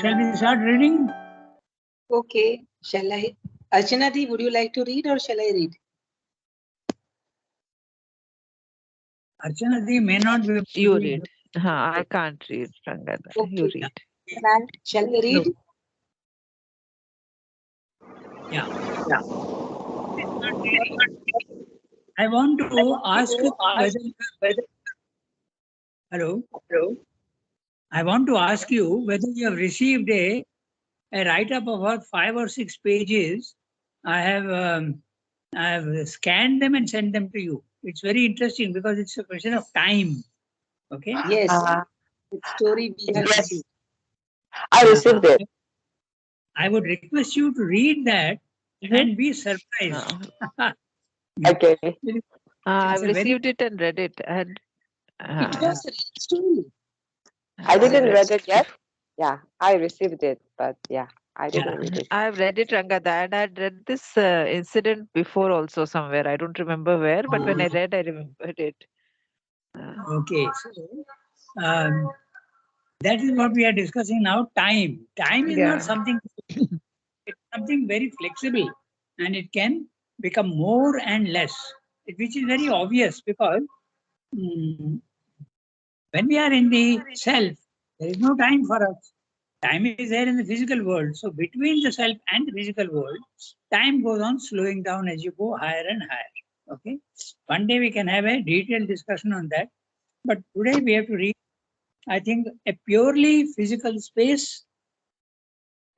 shall we start reading? Okay, shall I? Archana Di, would you like to read or shall I read? Archana Di may not be. You read. I can't read, Rangana. You Okay. read. Shall I read? Yeah. I want to ask whether. Hello. I want to ask you whether you have received a write-up of about 5 or 6 pages. I have scanned them and sent them to you. It's very interesting because it's a question of time. Okay. Yes. The story we have Yes. received. I received it. I would request you to read that and be surprised. Okay. I've a very- received it and read it. And It was a real story. I didn't read it yet. Yeah, I received it, but yeah, I didn't Yeah. read it. I've read it, Rangada, and I'd read this incident before also somewhere. I don't remember where, but when I read, I remembered it. Okay. So, that is what we are discussing now. Time. Time is Yeah. not something. It's something very flexible, and it can become more and less, which is very obvious because when we are in the self, there is no time for us. Time is there in the physical world. So between the self and the physical world, time goes on slowing down as you go higher and higher. Okay. One day we can have a detailed discussion on that. But today we have to read, I think, a purely physical space.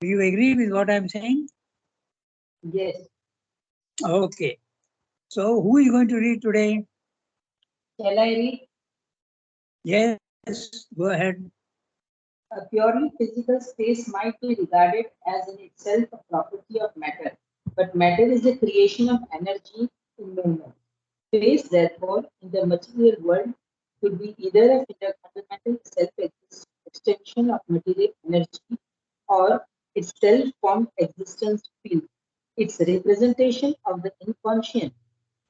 Do you agree with what I'm saying? Yes. Okay. So who is going to read today? Shall I read? Yes, go ahead. A purely physical space might be regarded as in itself a property of matter, but matter is the creation of energy in movement. Space, therefore, in the material world could be either a fundamental self-extension of material energy or its self-formed existence field, its representation of the inconscient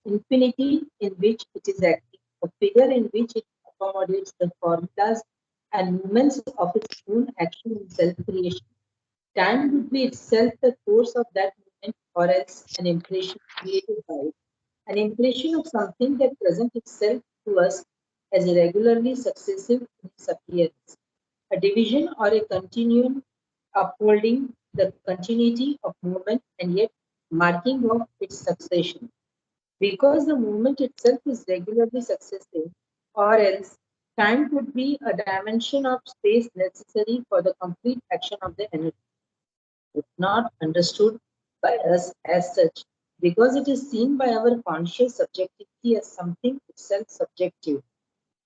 infinity in which it is acting, a figure in which it accommodates the formulas and movements of its own action and self-creation. Time would be itself the course of that movement, or else an impression created by it, an impression of something that presents itself to us as irregularly successive in its appearance, a division or a continuum upholding the continuity of movement and yet marking off its succession. Because the movement itself is regularly successive, or else time could be a dimension of space necessary for the complete action of the energy. It's not understood by us as such, because it is seen by our conscious subjectivity as something itself subjective,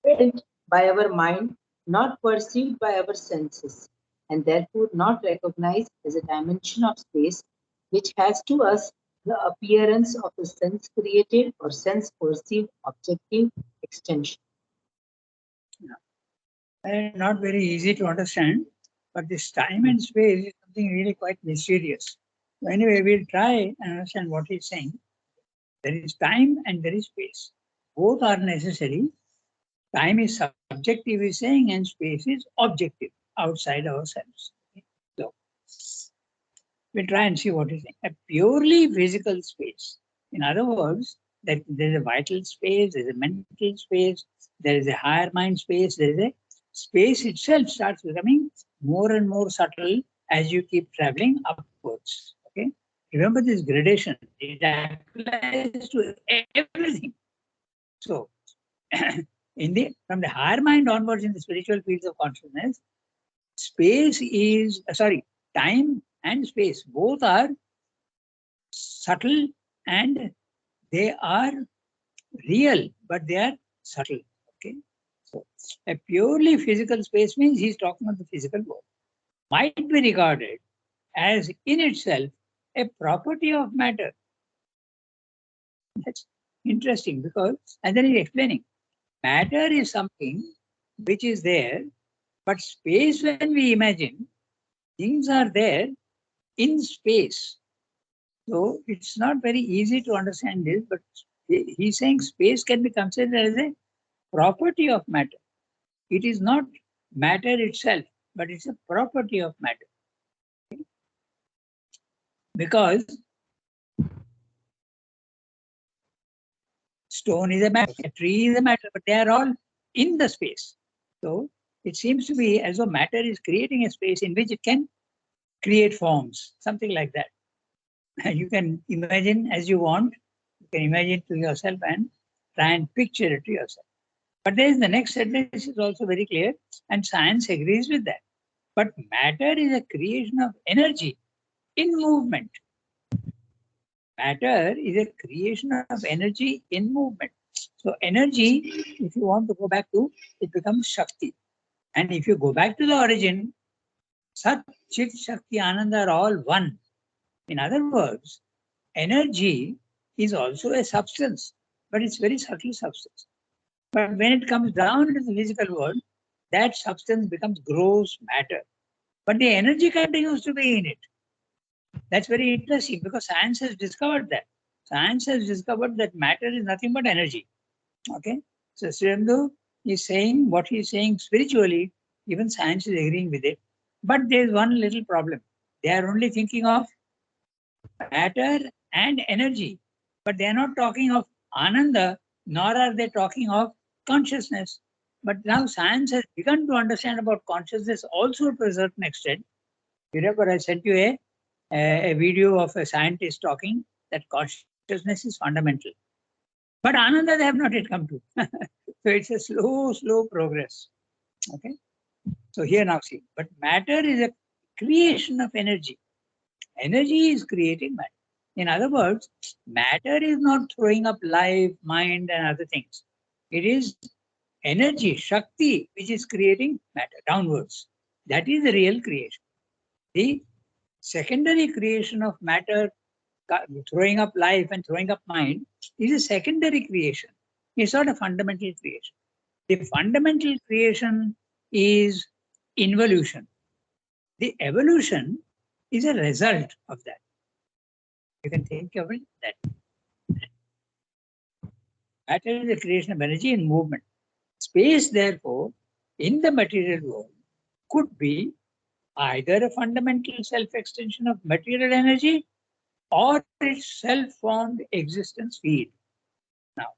felt by our mind, not perceived by our senses, and therefore not recognized as a dimension of space which has to us the appearance of a sense created or sense perceived objective extension. Not very easy to understand, but this time and space is something really quite mysterious. So anyway, we'll try and understand what he's saying. There is time and there is space. Both are necessary. Time is subjective, he's saying, and space is objective, outside ourselves. So we'll try and see what he's saying. A purely physical space. In other words, that there's a vital space, there's a mental space, there is a higher mind space, there is a space itself starts becoming more and more subtle as you keep traveling upwards. Okay. Remember this gradation, it applies to everything. So from the higher mind onwards in the spiritual fields of consciousness, time and space both are subtle and they are real, but they are subtle. Okay. So a purely physical space means he's talking about the physical world. Might be regarded as in itself a property of matter. That's interesting because, and then he's explaining, matter is something which is there, but space, when we imagine, things are there in space. So it's not very easy to understand this, but he's saying space can be considered as a property of matter. It is not matter itself, but it's a property of matter. Because stone is a matter, a tree is a matter, but they are all in the space. So it seems to be as though matter is creating a space in which it can create forms, something like that. You can imagine as you want, you can imagine to yourself and try and picture it to yourself. But there is the next sentence is also very clear, and science agrees with that. But matter is a creation of energy in movement. Matter is a creation of energy in movement. So energy, if you want to go back to, it becomes Shakti. And if you go back to the origin, Sat, Chit, Shakti, Ananda are all one. In other words, energy is also a substance, but it's very subtle substance. But when it comes down into the physical world, that substance becomes gross matter. But the energy continues to be in it. That's very interesting because science has discovered that. Science has discovered that matter is nothing but energy. Okay? So Sriramdu is saying what he is saying spiritually, even science is agreeing with it. But there's one little problem. They are only thinking of matter and energy, but they are not talking of Ananda, nor are they talking of consciousness. But now science has begun to understand about consciousness also to a certain extent. You remember I sent you a video of a scientist talking that consciousness is fundamental. But Ananda they have not yet come to. So it's a slow progress. Okay. So here now see, but matter is a creation of energy. Energy is creating matter. In other words, matter is not throwing up life, mind, and other things. It is energy, Shakti, which is creating matter downwards. That is the real creation. The secondary creation of matter, throwing up life and throwing up mind, is a secondary creation. It's not a fundamental creation. The fundamental creation is involution. The evolution is a result of that. You can think of it that matter is the creation of energy in movement. Space, therefore, in the material world could be either a fundamental self-extension of material energy or its self-formed existence field. Now,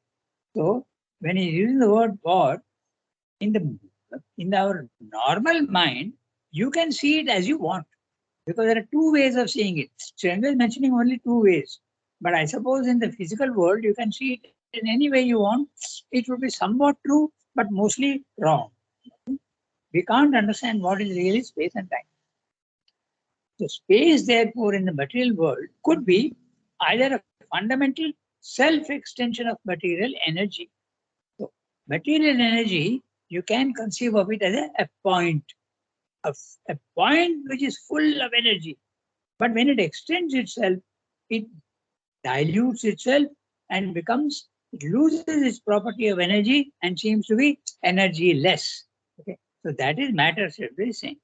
so when he's using the word war, in our normal mind, you can see it as you want, because there are two ways of seeing it. Chandra is mentioning only two ways. But I suppose in the physical world, you can see it in any way you want. It would be somewhat true, but mostly wrong. We can't understand what is really space and time. So space, therefore, in the material world could be either a fundamental self-extension of material energy. So material energy, you can conceive of it as a point, a point which is full of energy. But when it extends itself, it dilutes itself and becomes, it loses its property of energy and seems to be energy less. Okay, so that is matter simply saying.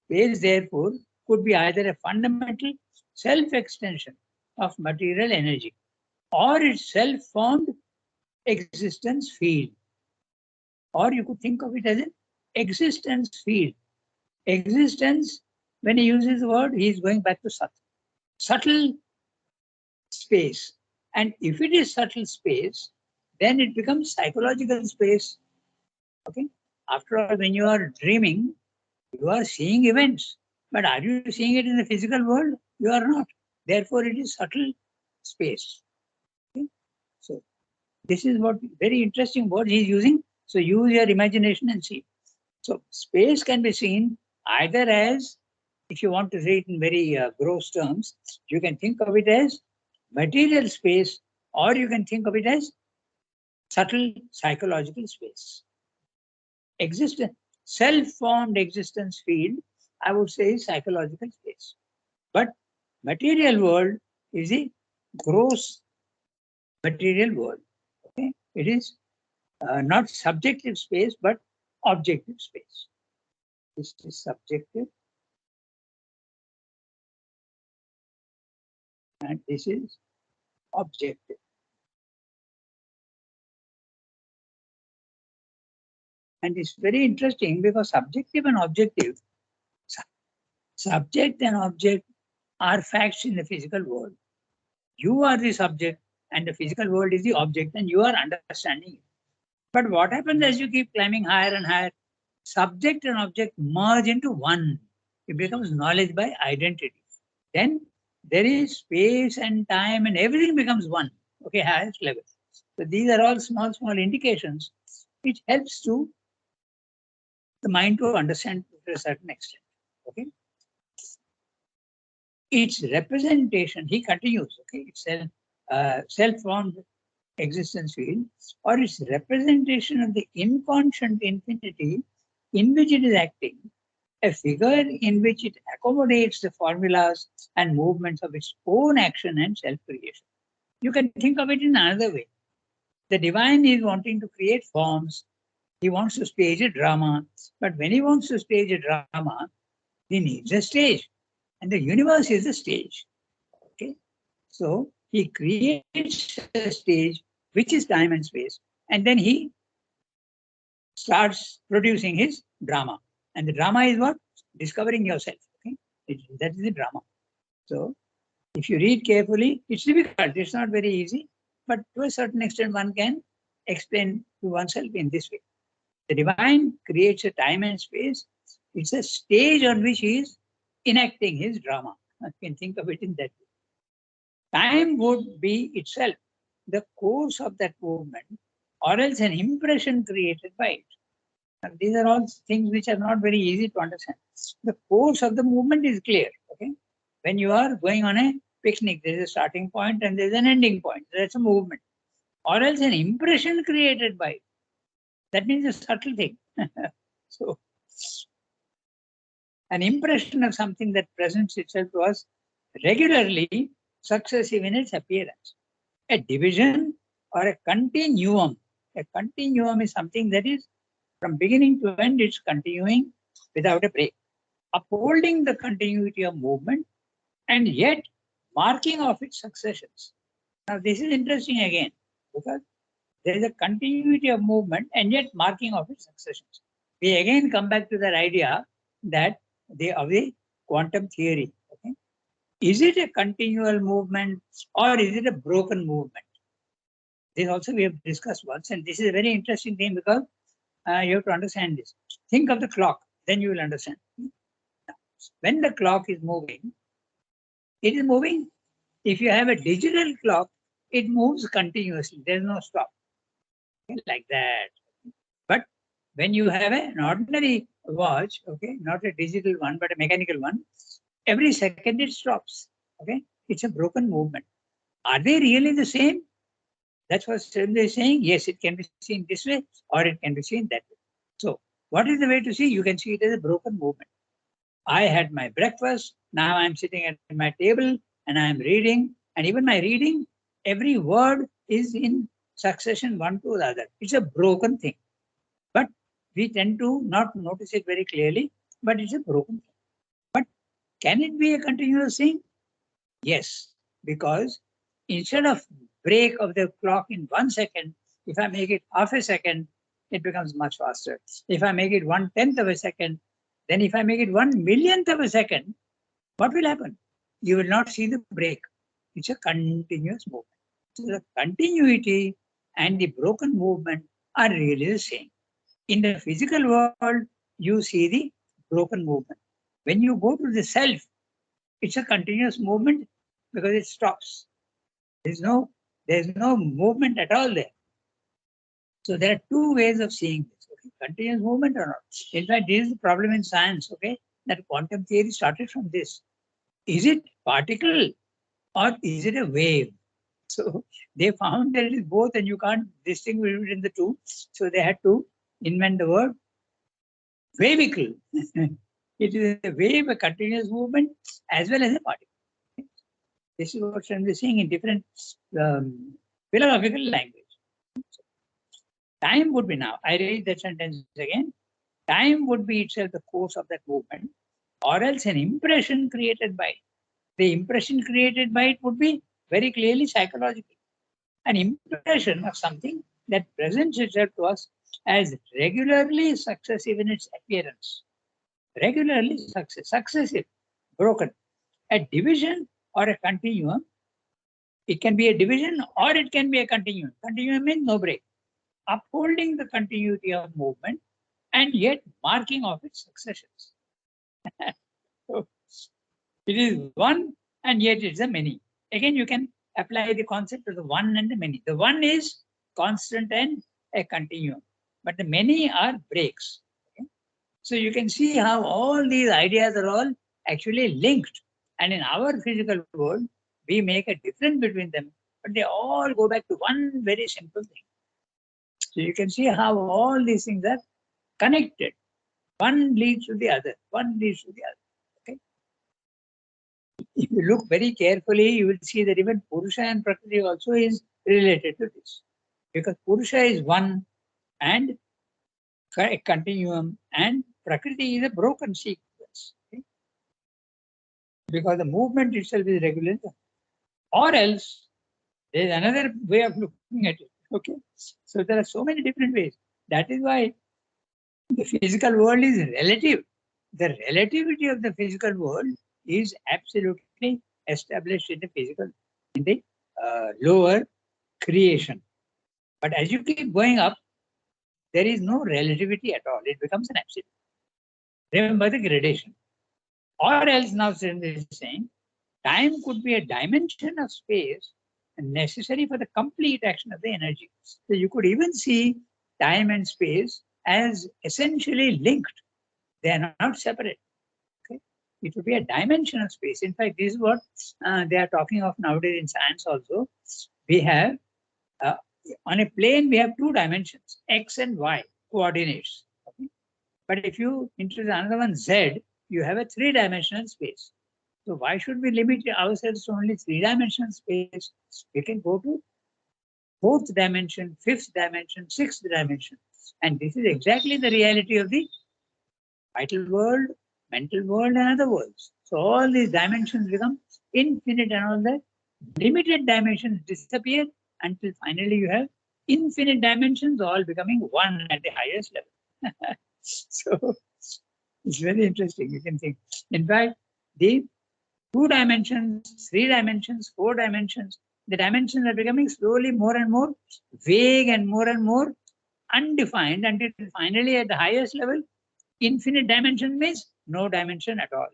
Space, therefore, could be either a fundamental self-extension of material energy or its self-formed existence field. Or you could think of it as an existence field. Existence, when he uses the word, he is going back to subtle. Subtle space. And if it is subtle space, then it becomes psychological space. Okay. After all, when you are dreaming, you are seeing events. But are you seeing it in the physical world? You are not. Therefore, it is subtle space. Okay? So this is what very interesting word he is using. So use your imagination and see. So space can be seen either as, if you want to say it in very gross terms, you can think of it as material space, or you can think of it as subtle psychological space. Existence, self-formed existence field, I would say is psychological space. But material world is the gross material world. Okay? It is not subjective space, but objective space. This is subjective. And this is objective. And it's very interesting because subjective and objective, subject and object are facts in the physical world. You are the subject and the physical world is the object and you are understanding it. But what happens as you keep climbing higher and higher? Subject and object merge into one. It becomes knowledge by identity. Then there is space and time and everything becomes one. Okay, highest level. So these are all small, small indications which helps to the mind to understand to a certain extent. Okay. Its representation, he continues, okay, it's self-formed existence field, or its representation of the inconscient infinity in which it is acting, a figure in which it accommodates the formulas and movements of its own action and self-creation. You can think of it in another way. The divine is wanting to create forms. He wants to stage a drama. But when he wants to stage a drama, he needs a stage. And the universe is the stage. Okay. So he creates a stage, which is time and space. And then he starts producing his drama. And the drama is what? Discovering yourself. Okay. That is the drama. So if you read carefully, it's difficult. It's not very easy. But to a certain extent, one can explain to oneself in this way. The divine creates a time and space. It's a stage on which he is enacting his drama. I can think of it in that way. Time would be itself the course of that movement, or else an impression created by it. And these are all things which are not very easy to understand. The course of the movement is clear. Okay, when you are going on a picnic, there is a starting point and there is an ending point. That's a movement, or else an impression created by it. That means a subtle thing. So, an impression of something that presents itself to us regularly, successive in its appearance. A division or a continuum. A continuum is something that is from beginning to end, it's continuing without a break, upholding the continuity of movement and yet marking off its successions. Now, this is interesting again because there is a continuity of movement and yet marking of its successions. We again come back to that idea that of the quantum theory. Okay? Is it a continual movement or is it a broken movement? This also we have discussed once, and this is a very interesting thing because you have to understand this. Think of the clock, then you will understand. When the clock is moving, it is moving. If you have a digital clock, it moves continuously. There is no stop. Okay? Like that. But when you have an ordinary watch, okay, not a digital one, but a mechanical one, every second it stops. Okay, it's a broken movement. Are they really the same? That's what Srinath is saying. Yes, it can be seen this way or it can be seen that way. So, what is the way to see? You can see it as a broken movement. I had my breakfast. Now I'm sitting at my table and I'm reading. And even my reading, every word is in succession one to the other. It's a broken thing. But we tend to not notice it very clearly, but it's a broken thing. But can it be a continuous thing? Yes, because instead of break of the clock in 1 second, if I make it half a second, it becomes much faster. If I make it 1/10 of a second, then if I make it 1/1,000,000th of a second, what will happen? You will not see the break. It's a continuous movement. So the continuity and the broken movement are really the same. In the physical world, you see the broken movement. When you go to the self, it's a continuous movement because it stops. There's no movement at all there. So there are two ways of seeing this. Okay? Continuous movement or not. In fact, this is the problem in science. Okay, that quantum theory started from this. Is it particle or is it a wave? So they found that it is both, and you can't distinguish between the two. So they had to invent the word wavicle. It is a wave, a continuous movement, as well as a particle. This is what I'm saying in different philosophical language. Time would be now. I read that sentence again. Time would be itself the course of that movement, or else an impression created by it. The impression created by it would be very clearly psychological. An impression of something that presents itself to us as regularly successive in its appearance. Regularly successive, broken. A division or a continuum, it can be a division or it can be a continuum. Continuum means no break, upholding the continuity of movement and yet marking off its successions. So it is one and yet it's a many. Again, you can apply the concept of the one and the many. The one is constant and a continuum, but the many are breaks. Okay? So you can see how all these ideas are all actually linked. And in our physical world, we make a difference between them, but they all go back to one very simple thing. So you can see how all these things are connected. One leads to the other, one leads to the other. Okay. If you look very carefully, you will see that even Purusha and Prakriti also is related to this. Because Purusha is one and a continuum, and Prakriti is a broken sequence. Okay? Because the movement itself is regular. Or else, there is another way of looking at it. Okay. So there are so many different ways. That is why the physical world is relative. The relativity of the physical world is absolutely established in the lower creation. But as you keep going up, there is no relativity at all. It becomes an absolute. Remember the gradation. Or else now Surendra is saying, time could be a dimension of space necessary for the complete action of the energy. So you could even see time and space as essentially linked. They are not separate. Okay? It would be a dimension of space. In fact, this is what they are talking of nowadays in science also. We have, on a plane, we have two dimensions, X and Y coordinates. Okay? But if you introduce another one, Z, you have a three-dimensional space. So why should we limit ourselves to only three-dimensional space? We can go to fourth dimension, fifth dimension, sixth dimension. And this is exactly the reality of the vital world, mental world, and other worlds. So all these dimensions become infinite, and all the limited dimensions disappear until finally you have infinite dimensions all becoming one at the highest level. So it's very interesting. You can think. In fact, the 2 dimensions, 3 dimensions, 4 dimensions, the dimensions are becoming slowly more and more vague and more undefined until finally at the highest level, infinite dimension means no dimension at all.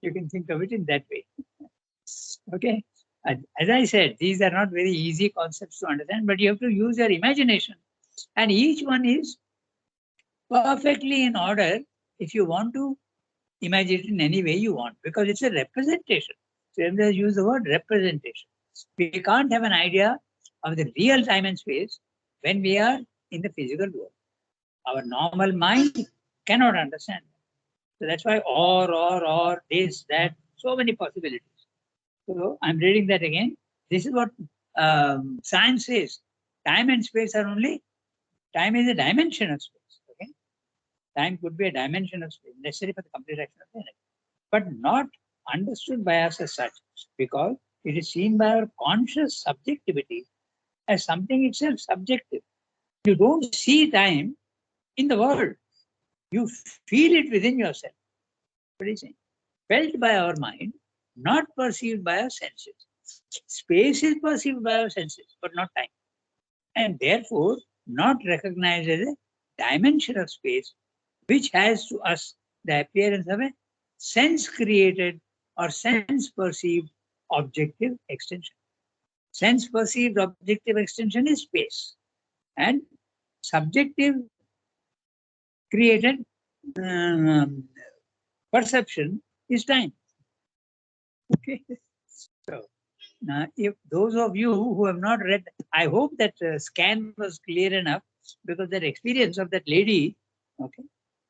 You can think of it in that way. Okay. As I said, these are not very easy concepts to understand, but you have to use your imagination. And each one is perfectly in order if you want to imagine it in any way you want, because it's a representation. So if they use the word representation, we can't have an idea of the real time and space when we are in the physical world. Our normal mind cannot understand. So that's why or, this, that, so many possibilities. So I'm reading that again. This is what science says. Time and space are only, time is a dimension of space. Okay? Time could be a dimension of space necessary for the complete action of the energy, but not understood by us as such, because it is seen by our conscious subjectivity as something itself subjective. You don't see time in the world. You feel it within yourself. What is it? Felt by our mind, not perceived by our senses. Space is perceived by our senses, but not time. And therefore, not recognized as a dimension of space, which has to us the appearance of a sense-created or sense-perceived objective extension. Sense-perceived objective extension is space. And subjective created perception is time. Okay. So, if those of you who have not read, I hope that scan was clear enough, because that experience of that lady, okay,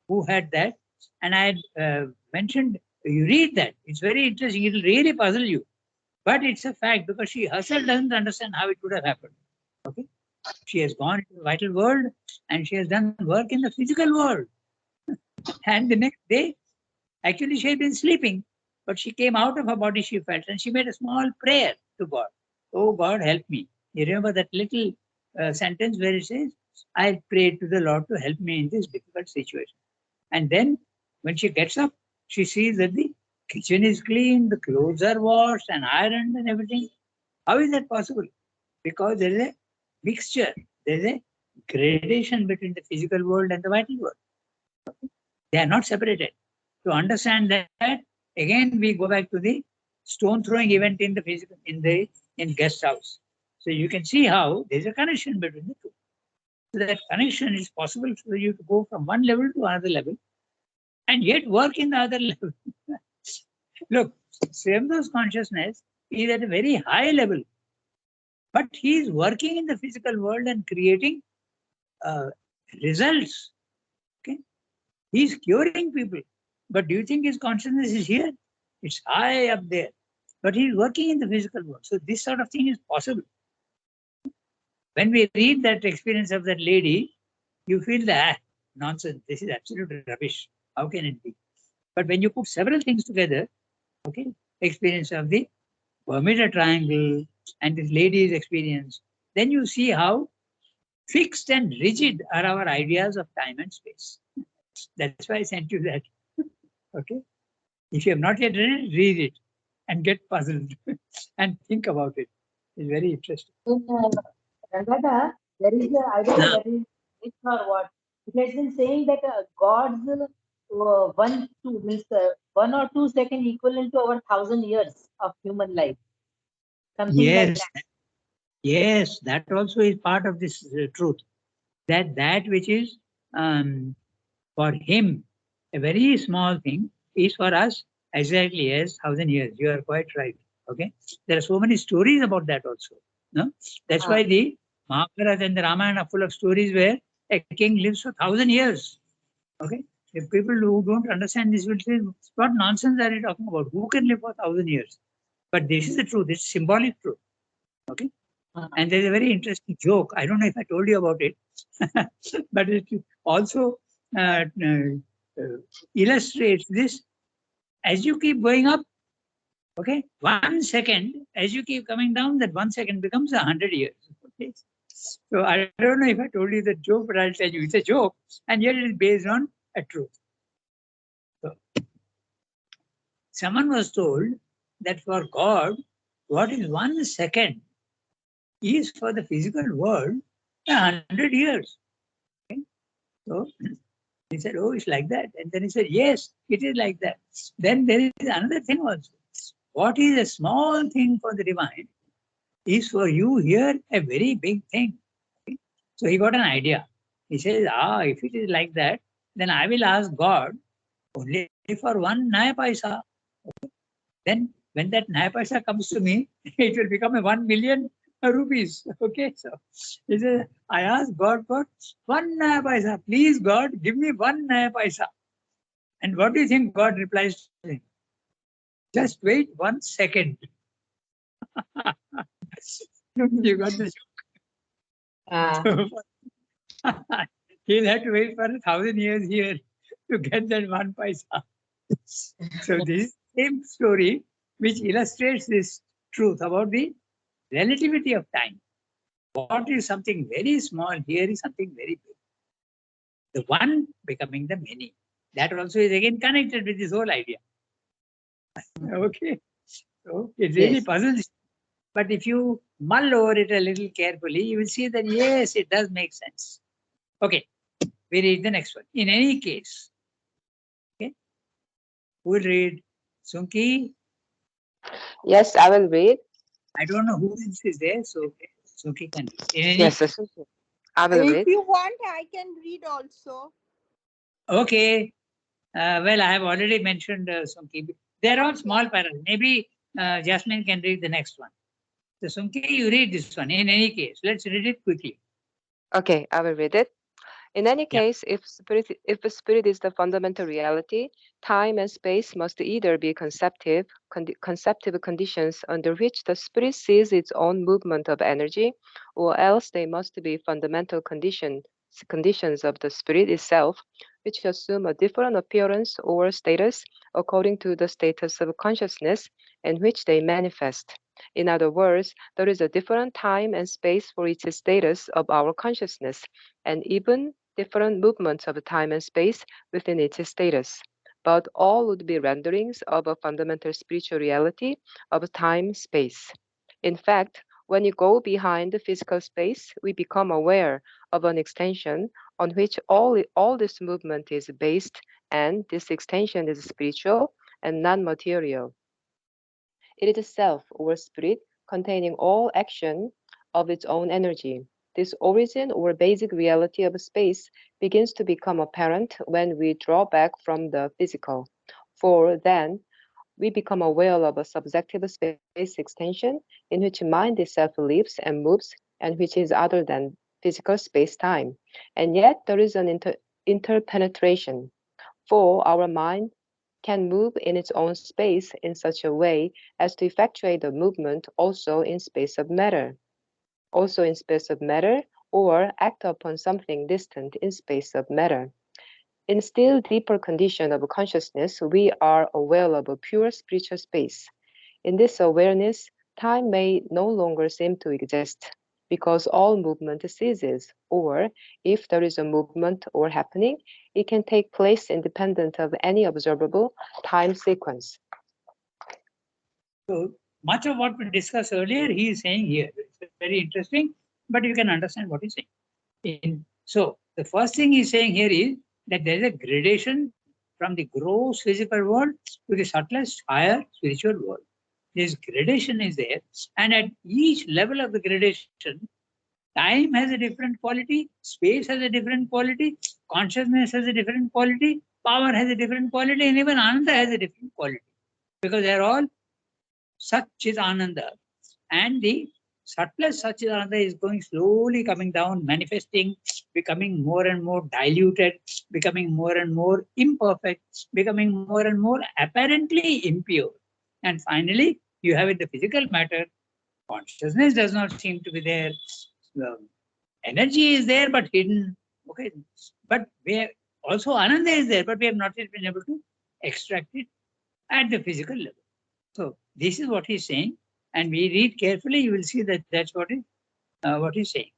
who had that, and I had mentioned, you read that, it's very interesting, it will really puzzle you. But it's a fact, because she herself doesn't understand how it would have happened. Okay, she has gone into the vital world and she has done work in the physical world. And the next day, actually, she had been sleeping, but she came out of her body, she felt, and she made a small prayer to God. Oh, God, help me. You remember that little sentence where it says, I prayed to the Lord to help me in this difficult situation. And then when she gets up, she sees that the kitchen is clean, the clothes are washed and ironed and everything. How is that possible? Because there is a mixture, there is a gradation between the physical world and the vital world. They are not separated. To understand that, again we go back to the stone throwing event in the physical in guest house. So you can see how there is a connection between the two. So that connection is possible for you to go from one level to another level and yet work in the other level. Look, Swayambhu's consciousness is at a very high level, but he is working in the physical world and creating results. Okay, he is curing people. But do you think his consciousness is here? It's high up there. But he is working in the physical world. So this sort of thing is possible. When we read that experience of that lady, you feel that nonsense. This is absolute rubbish. How can it be? But when you put several things together, okay, experience of the Bermuda Triangle and this lady's experience, then you see how fixed and rigid are our ideas of time and space. That's why I sent you that. Okay. If you have not yet read it and get puzzled and think about it. It's very interesting. In Rangada, there is a, I don't know whether it's or what. It has been saying that God's 1 or 2 second equivalent to over 1,000 years of human life. Something like that. Yes, that also is part of this truth. That which is for him a very small thing is for us exactly as 1,000 years. You are quite right. Okay, there are so many stories about that also. No, that's why the Mahabharata and the Ramayana are full of stories where a king lives for 1,000 years. Okay, if people who don't understand this will say, "What nonsense are you talking about? Who can live for 1,000 years?" But this is the truth. It's symbolic truth. Okay. And there's a very interesting joke. I don't know if I told you about it, but it also illustrates this. As you keep going up, okay, 1 second, as you keep coming down, that 1 second becomes 100 years. Okay. So I don't know if I told you the joke, but I'll tell you it's a joke, and yet it is based on a truth. So, someone was told that for God, what is 1 second is for the physical world 100 years. Okay? So he said, "Oh, it's like that." And then he said, "Yes, it is like that." Then there is another thing also. What is a small thing for the divine is for you here a very big thing. Okay? So he got an idea. He says, if it is like that, then I will ask God only for 1 naya paisa. Okay? Then when that naya paisa comes to me, it will become a 1 million rupees. Okay, so he says, I asked God for 1 naya paisa. Please, God, give me 1 naya paisa. And what do you think God replies to him? Just wait 1 second. You got the joke. He'll have to wait for 1,000 years here to get that 1 paisa. So this is the same story which illustrates this truth about the relativity of time. What is something very small here is something very big. The one becoming the many. That also is again connected with this whole idea. Okay. So it really puzzles. But if you mull over it a little carefully, you will see that yes, it does make sense. Okay. We read the next one. In any case, okay, who will read? Sunki? Yes, I will read. I don't know who else is there, so Sunki can read. In any Yes, I will read. If you want, I can read also. Okay. Well, I have already mentioned Sunki. They're all small paras. Maybe Jasmine can read the next one. So Sunki, you read this one. In any case, let's read it quickly. Okay, I will read it. In any Yeah. case, if spirit is the fundamental reality, time and space must either be conceptive conditions under which the spirit sees its own movement of energy, or else they must be fundamental conditions of the spirit itself, which assume a different appearance or status according to the status of consciousness in which they manifest. In other words, there is a different time and space for each status of our consciousness, and even different movements of time and space within its status. but all would be renderings of a fundamental spiritual reality of time space. In fact, when you go behind the physical space, we become aware of an extension on which all this movement is based, and this extension is spiritual and non-material. It is self or spirit containing all action of its own energy. This origin or basic reality of space begins to become apparent when we draw back from the physical. For then, we become aware of a subjective space extension in which mind itself lives and moves and which is other than physical space-time. And yet there is an interpenetration, for our mind can move in its own space in such a way as to effectuate the movement also in space of matter, or act upon something distant in space of matter. In still deeper condition of consciousness, we are aware of a pure spiritual space. In this awareness, time may no longer seem to exist because all movement ceases, or if there is a movement or happening, it can take place independent of any observable time sequence. So much of what we discussed earlier, he is saying here. It's very interesting, but you can understand what he's saying. So the first thing he's saying here is that there is a gradation from the gross physical world to the subtlest higher spiritual world. This gradation is there, and at each level of the gradation, time has a different quality, space has a different quality, consciousness has a different quality, power has a different quality, and even Ananda has a different quality. Because they are all Satchidananda. And the subtlest Satchidananda is going slowly coming down, manifesting, becoming more and more diluted, becoming more and more imperfect, becoming more and more apparently impure. And finally, you have in the physical matter, consciousness does not seem to be there. Energy is there, but hidden. Okay. But also Ananda is there, but we have not yet been able to extract it at the physical level. So this is what he's saying, and we read carefully, you will see that that's what he's saying.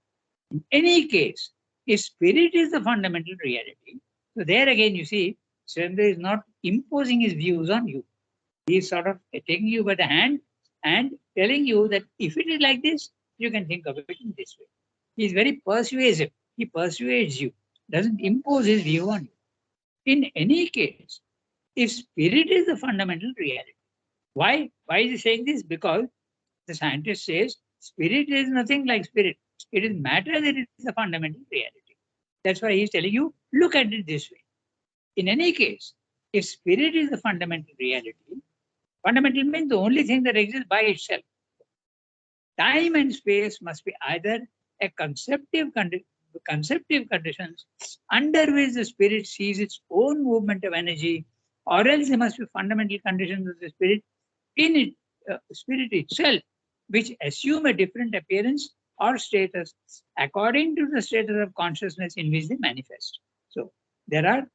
In any case, if spirit is the fundamental reality, so there again you see, Surendra is not imposing his views on you. He is sort of taking you by the hand and telling you that if it is like this, you can think of it in this way. He is very persuasive. He persuades you, doesn't impose his view on you. In any case, if spirit is the fundamental reality, why is he saying this? Because the scientist says spirit is nothing like spirit. It is matter that is the fundamental reality. That's why he's telling you, look at it this way. In any case, if spirit is the fundamental reality, fundamental means the only thing that exists by itself. Time and space must be either a conceptive conditions under which the spirit sees its own movement of energy, or else they must be fundamental conditions of the spirit in it, spirit itself, which assume a different appearance or status according to the status of consciousness in which they manifest. So there are,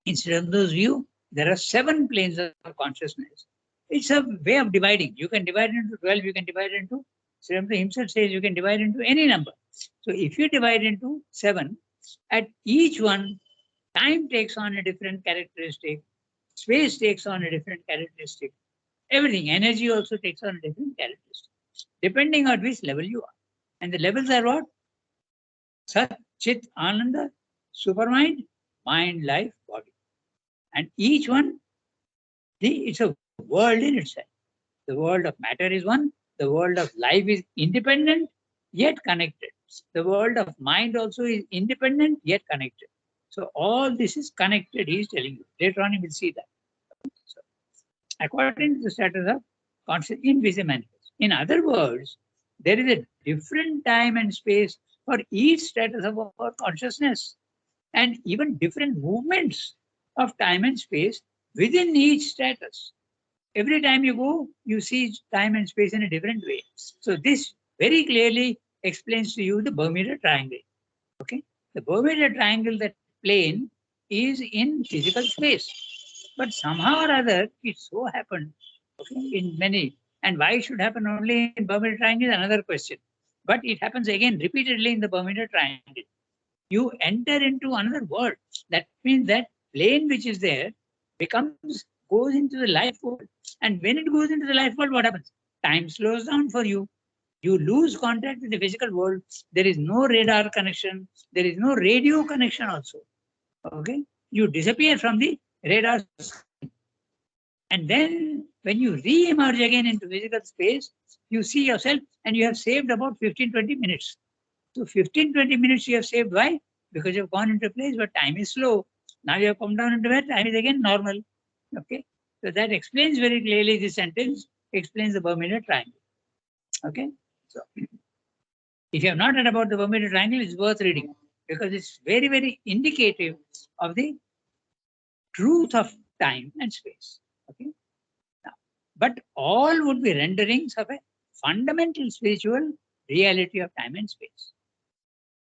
instead of those view, there are 7 planes of consciousness. It's a way of dividing. You can divide it into 12, you can divide it into, Sridhar himself says you can divide into any number. So if you divide into 7, at each one, time takes on a different characteristic, space takes on a different characteristic, everything, energy also takes on a different characteristic, depending on which level you are. And the levels are what? Sat, Chit, Ananda, Supermind, mind, life, body. And each one, it's a world in itself. The world of matter is one. The world of life is independent, yet connected. The world of mind also is independent, yet connected. So all this is connected, he is telling you. Later on, you will see that. So, according to the status of conscious in which they manifest. In other words, there is a different time and space for each status of our consciousness, and even different movements of time and space within each status. Every time you go, you see time and space in a different way. So this very clearly explains to you the Bermuda Triangle. Okay, the Bermuda Triangle, that plane, is in physical space, but somehow or other it so happened. Okay, in many, and why it should happen only in Bermuda Triangle is another question. But it happens again repeatedly in the Bermuda Triangle. You enter into another world. That means that plane which is there, goes into the life world. And when it goes into the life world, what happens? Time slows down for you. You lose contact with the physical world. There is no radar connection. There is no radio connection also. Okay? You disappear from the radar. And then when you re-emerge again into physical space, you see yourself and you have saved about 15-20 minutes. So 15-20 minutes you have saved. Why? Because you have gone into a place where time is slow. Now you have come down into where time is again normal. Okay. So that explains very clearly, this sentence explains the Bermuda Triangle. Okay. So if you have not read about the Bermuda Triangle, it's worth reading because it's very, very indicative of the truth of time and space. Okay. Now, but all would be renderings of a fundamental spiritual reality of time and space.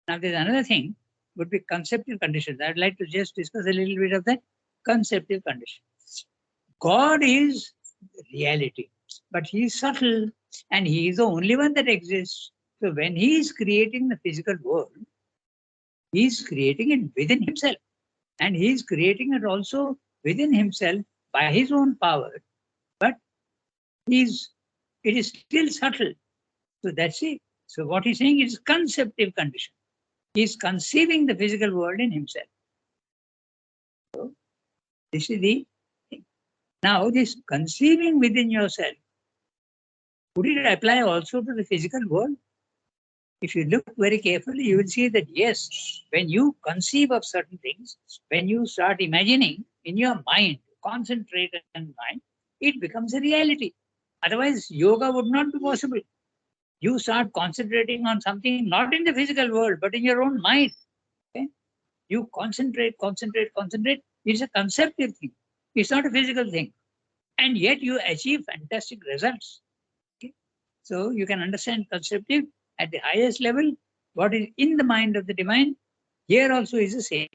Now, there's another thing, would be conceptual conditions. I'd like to just discuss a little bit of that conceptual condition. God is reality, but he is subtle and he is the only one that exists. So when he is creating the physical world, he is creating it within himself. And he is creating it also within himself by his own power. But it is still subtle. So that's it. So what he's saying is conceptive condition. He is conceiving the physical world in himself. So this is the thing. Now, this conceiving within yourself, would it apply also to the physical world? If you look very carefully, you will see that yes, when you conceive of certain things, when you start imagining in your mind, concentrate on mind, it becomes a reality. Otherwise, yoga would not be possible. You start concentrating on something not in the physical world, but in your own mind. Okay? You concentrate. It's a conceptual thing. It's not a physical thing. And yet you achieve fantastic results. Okay? So you can understand conceptive at the highest level. What is in the mind of the divine, here also is the same.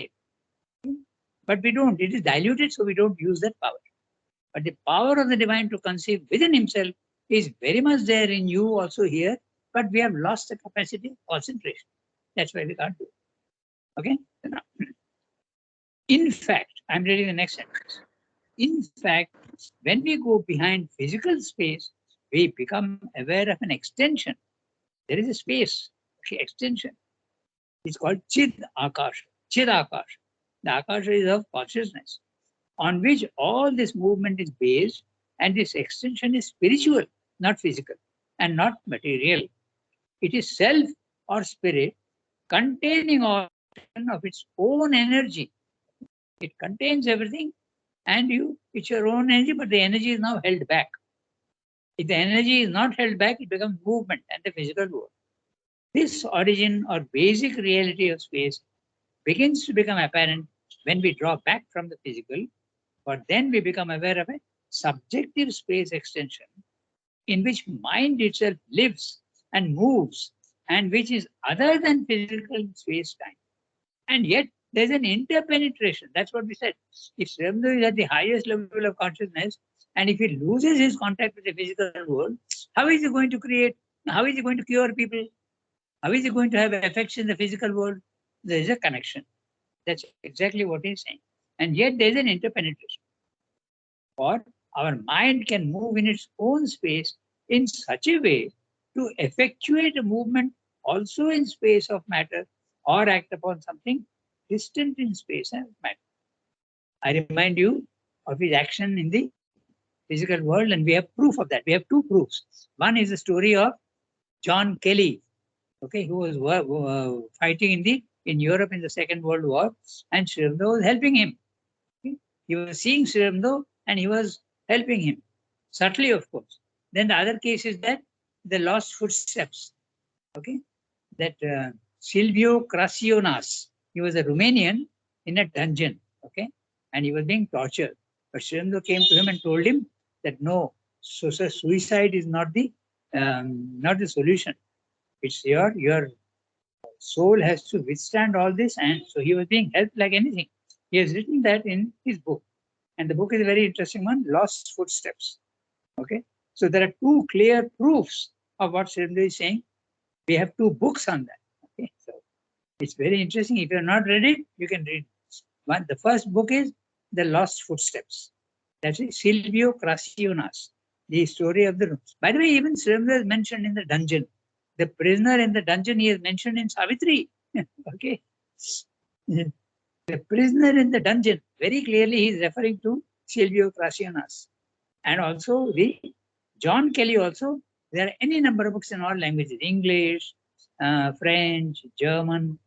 But we don't. It is diluted, so we don't use that power. But the power of the divine to conceive within himself is very much there in you also here. But we have lost the capacity of concentration. That's why we can't do it. Okay? In fact, I'm reading the next sentence. In fact, when we go behind physical space, we become aware of an extension. There is a space, okay, extension. It's called Chid Akasha. Chid Akasha. The Akasha is of consciousness, on which all this movement is based, and this extension is spiritual, not physical, and not material. It is self or spirit containing all of its own energy. It contains everything, and it's your own energy, but the energy is now held back. If the energy is not held back, it becomes movement and the physical world. This origin or basic reality of space begins to become apparent when we draw back from the physical, but then we become aware of a subjective space extension in which mind itself lives and moves, and which is other than physical space-time. And yet there's an interpenetration. That's what we said. If Sri Aurobindo is at the highest level of consciousness, and if he loses his contact with the physical world, how is he going to create? How is he going to cure people? How is he going to have effects in the physical world? There is a connection. That's exactly what he's saying. And yet there is an interpenetration. Or our mind can move in its own space in such a way to effectuate a movement also in space of matter, or act upon something distant in space and matter. I remind you of his action in the physical world, and we have proof of that. We have two proofs. One is the story of John Kelly, okay, who was fighting in Europe in the Second World War, and Sri Aurobindo was helping him. Okay? He was seeing Sri Aurobindo and he was helping him, subtly, of course. Then the other case is that the lost footsteps, okay, that Silvio Crasionas, he was a Romanian in a dungeon, okay, and he was being tortured. But Sri Aurobindo came to him and told him that no, suicide is not the solution. It's your soul has to withstand all this, and so he was being helped like anything. He has written that in his book, and the book is a very interesting one, Lost Footsteps. Okay, so there are two clear proofs of what Sri Aurobindo is saying. We have two books on that. Okay, so it's very interesting. If you have not read it, you can read one. The first book is the lost footsteps. That's it. Silvio Crasionas, the story of the rooms. By the way, even Srimla is mentioned in the dungeon. The prisoner in the dungeon, he is mentioned in Savitri. Okay. The prisoner in the dungeon, very clearly he is referring to Silvio Crasionas. And also the John Kelly also, there are any number of books in all languages, English, French, German,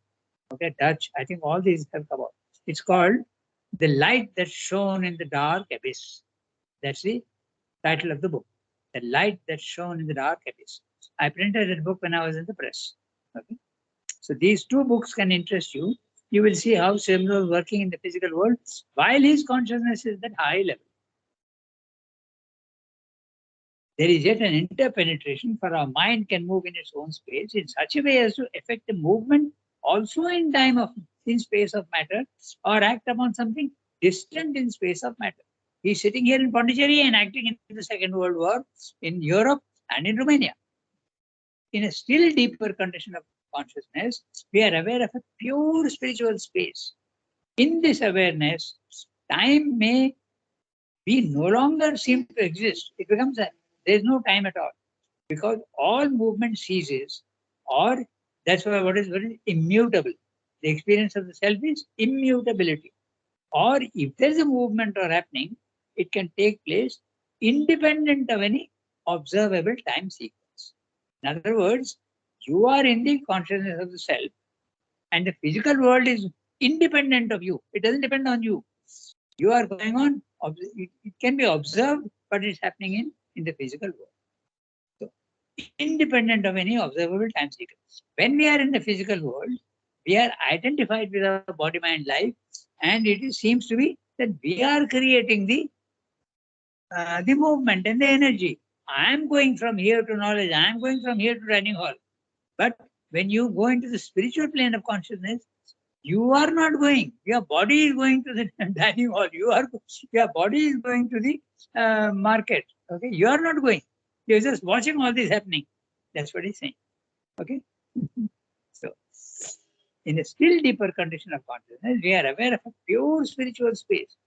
okay, Dutch. I think all these have come out. It's called The Light That Shone in the Dark Abyss. That's the title of the book. The Light That Shone in the Dark Abyss. I printed that book when I was in the press. Okay. So these two books can interest you. You will see how Srimla was working in the physical world while his consciousness is at high level. There is yet an interpenetration, for our mind can move in its own space in such a way as to affect the movement also in time of in space of matter, or act upon something distant in space of matter. He's sitting here in Pondicherry and acting in the Second World War in Europe and in Romania. In a still deeper condition of consciousness, we are aware of a pure spiritual space. In this awareness, time may be no longer seem to exist. It becomes that there is no time at all, because all movement ceases, or that's why what is immutable. The experience of the self is immutability. Or if there is a movement or happening, it can take place independent of any observable time sequence. In other words, you are in the consciousness of the self, and the physical world is independent of you. It doesn't depend on you. You are going on, it can be observed, but it's happening in the physical world. So, independent of any observable time sequence. When we are in the physical world, we are identified with our body, mind, life, and it seems to be that we are creating the movement and the energy. I am going from here to knowledge, I am going from here to dining hall. But when you go into the spiritual plane of consciousness, you are not going. Your body is going to the dining hall. Your body is going to the market. Okay, you are not going. You're just watching all this happening. That's what he's saying. Okay. So, in a still deeper condition of consciousness, we are aware of a pure spiritual space.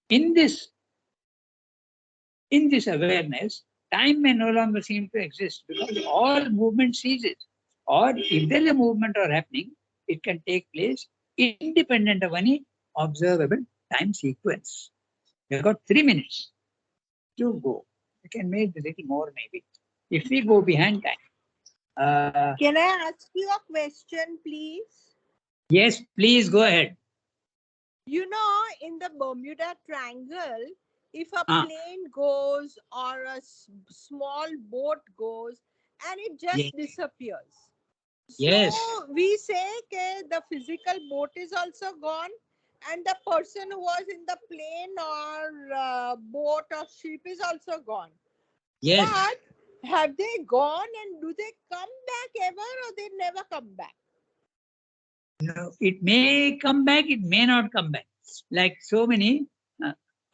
In this awareness, time may no longer seem to exist because all movement ceases. Or if there is a movement or happening, it can take place independent of any observable time sequence. We've got 3 minutes to go. We can make a little more maybe. If we go behind time. Can I ask you a question, please? Yes, please go ahead. You know, in the Bermuda Triangle, if a Ah. plane goes or a small boat goes and it just Yes. disappears. Yes. So we say that the physical boat is also gone and the person who was in the plane or boat or ship is also gone. Yes. But have they gone and do they come back ever or they never come back? No, it may come back, it may not come back. Like so many.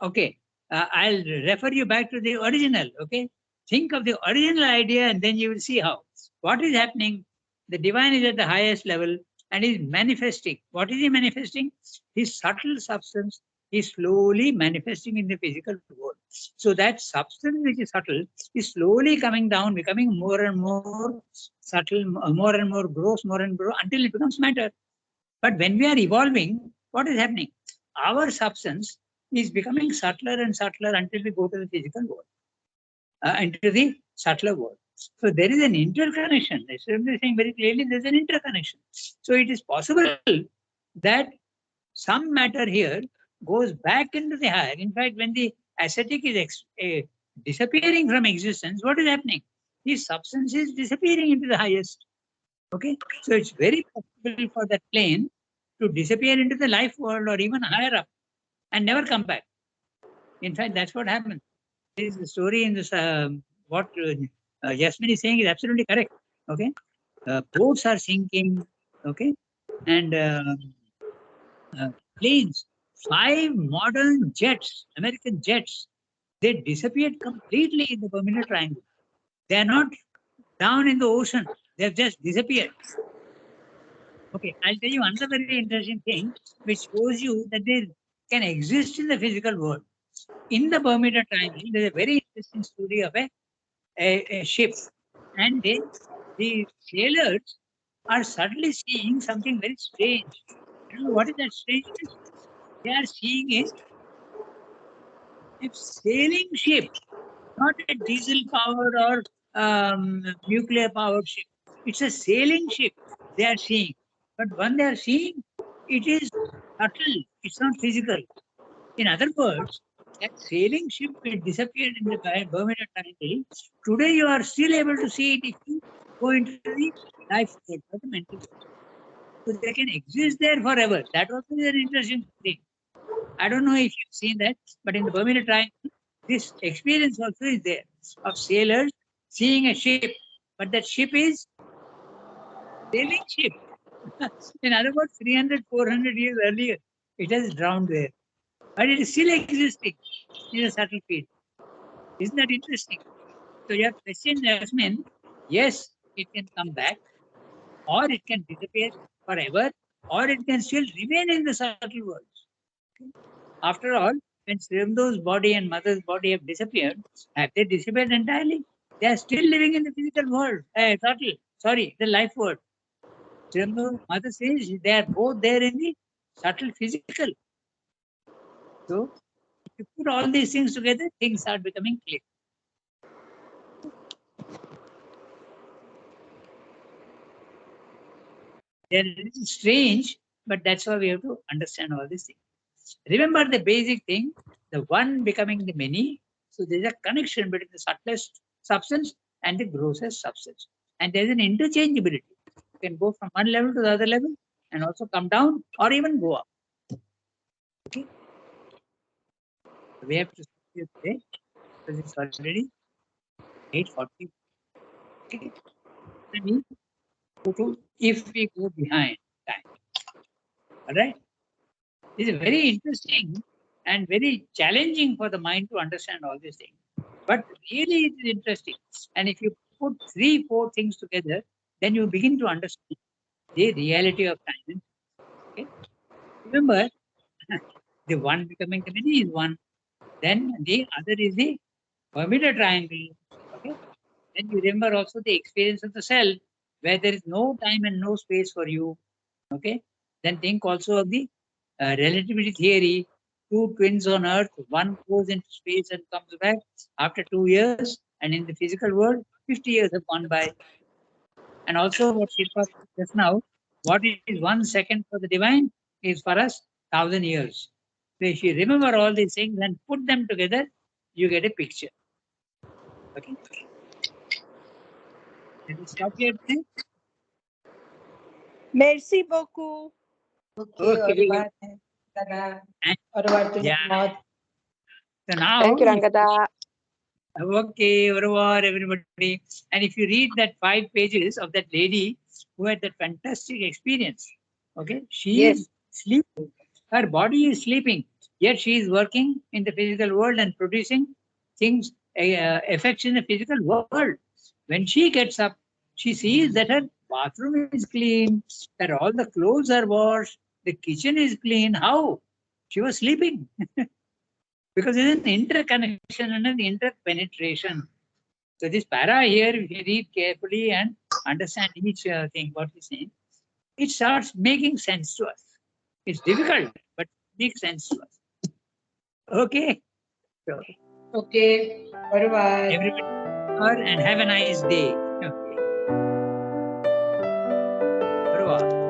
Okay, I'll refer you back to the original. Okay, think of the original idea and then you will see how. What is happening? The divine is at the highest level and is manifesting. What is he manifesting? His subtle substance is slowly manifesting in the physical world. So that substance which is subtle is slowly coming down, becoming more and more subtle, more and more gross, more and gross, until it becomes matter. But when we are evolving, what is happening? Our substance is becoming subtler and subtler until we go to the physical world, into the subtler world. So there is an interconnection. As I'm saying very clearly, there's an interconnection. So it is possible that some matter here goes back into the higher. In fact, when the ascetic is disappearing from existence, what is happening? His substance is disappearing into the highest. Okay, so it's very possible for that plane to disappear into the life world or even higher up and never come back. In fact, that's what happened. This is the story in this. What Yasmin is saying is absolutely correct. Okay, boats are sinking. Okay, and planes, 5 modern jets, American jets, they disappeared completely in the Bermuda Triangle. They are not down in the ocean. They have just disappeared. Okay, I'll tell you another very interesting thing which shows you that can exist in the physical world. In the Bermuda Triangle, there is a very interesting story of a ship, and the sailors are suddenly seeing something very strange. You know what is that strangeness? They are seeing a sailing ship, not a diesel powered or nuclear powered ship. It's a sailing ship they are seeing. But when they are seeing, it is subtle, it's not physical. In other words, that sailing ship which disappeared in the Bermuda Triangle, today you are still able to see it if you go into the life world or the mental world. So they can exist there forever. That also is an interesting thing. I don't know if you've seen that, but in the Bermuda Triangle, this experience also is there of sailors seeing a ship, but that ship is sailing ship. In other words, 300, 400 years earlier, it has drowned there, but it is still existing in a subtle field. Isn't that interesting? So your question, Jasmine, yes, it can come back, or it can disappear forever, or it can still remain in the subtle worlds. After all, when Srimdo's body and mother's body have disappeared, have they disappeared entirely? They are still living in the physical world, the life world. Srimdo's mother says they are both there in the subtle physical. So, if you put all these things together, things start becoming clear. They're a little strange, but that's why we have to understand all these things. Remember the basic thing, the one becoming the many. So there's a connection between the subtlest substance and the grossest substance. And there's an interchangeability. You can go from one level to the other level and also come down or even go up. Okay. So we have to stop here today because it's already 8:40. Okay. If we go behind time. All right. This is very interesting and very challenging for the mind to understand all these things. But really, it is interesting. And if you put 3, 4 things together, then you begin to understand the reality of time. Okay? Remember, the one becoming the many is one. Then the other is the Bermuda Triangle. Okay? Then you remember also the experience of the self, where there is no time and no space for you. Okay? Then think also of the relativity theory. 2 twins on Earth, one goes into space and comes back after 2 years, and in the physical world, 50 years have gone by. And also, what Shilpa said just now, what is 1 second for the divine is for us 1,000 years. So if you remember all these things and put them together, you get a picture. Okay. Let me stop here today. Merci beaucoup. Okay. Yeah. So now, Thank you, Rangada. okay, au revoir, everybody. And if you read that 5 pages of that lady who had that fantastic experience, okay, she is sleeping. Her body is sleeping, yet she is working in the physical world and producing things, effects in the physical world. When she gets up, she sees that her bathroom is clean, that all the clothes are washed, the kitchen is clean. How? She was sleeping. Because it's an interconnection and an interpenetration. So this para here, if you read carefully and understand each thing, what he's saying, it starts making sense to us. It's difficult, but it makes sense to us. Okay. So Okay. Bye-bye. everybody, and have a nice day. Okay. Au revoir.